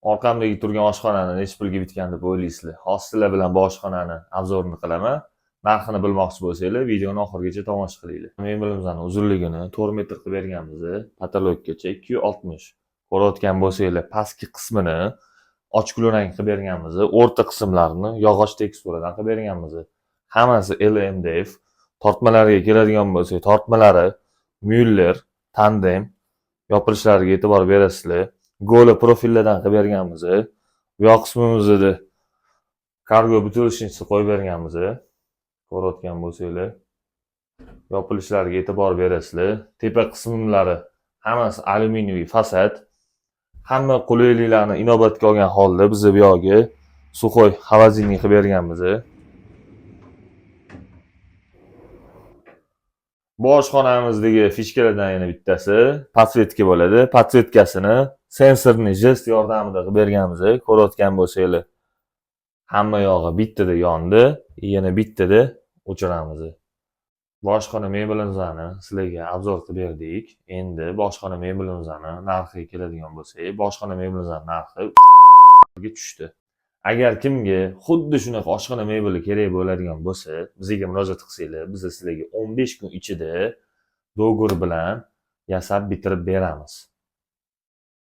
orqamdagi turgan oshxonani nechi pulga bitgan deb o'ylaysizlar? Hozir sizlar bilan bu oshxonani obzorini qilaman. Narxini bilmoqchi bo'lsanglar, videoni oxirigacha tomosha qilinglar. Mebelimizni uzunligini 4 metr qilib berganmiz. Patologgacha 260. Ko'rayotgan bo'lsanglar, pastki qismini ochko'l rang qilib berganmiz. O'rta qismlarini yog'och teksturadan qilib berganmiz. Hammasi LMDF. Tortmalarga keladigan bo'lsak, tortmalari Müller, Tandem yopilishlariga e'tibor berasizlar. Go'li profillardan qilib berganmiz. Bu yoq qismimizda kargo butilishini qo'yib berganmiz. Ko'rayotgan bo'lsanglar, yopilishlariga e'tibor berasizlar. Tepa qismlari hammasi alyuminiy fasad. Hamma qulayliklarni inobatga olgan holda biz bu yoqga suxoy xavazinni qilib berganmiz. Bu oshxonamizdagi fishkalardan yana bittasi podsvetka bo'ladi. Podsvetkasini sensorli jest yordamida qilib berganmiz. Ko'rayotgan bo'lsanglar, hamma yog'i bittada yondi, yana bittada o'chiramiz. Bu oshxona mebelimizni sizlarga obzor qilib berdik. Endi bu oshxona mebelimizni narxiga keladigan bo'lsak, bu oshxona mebelimizni narxi tushdi. Agar kimga xuddi shunaqa oshxona mebeli kerak bo'ladigan bo'lsa, bizga murojaat qilsanglar, biz sizlarga 15 kun ichida do'gur bilan yasab bitirib beramiz.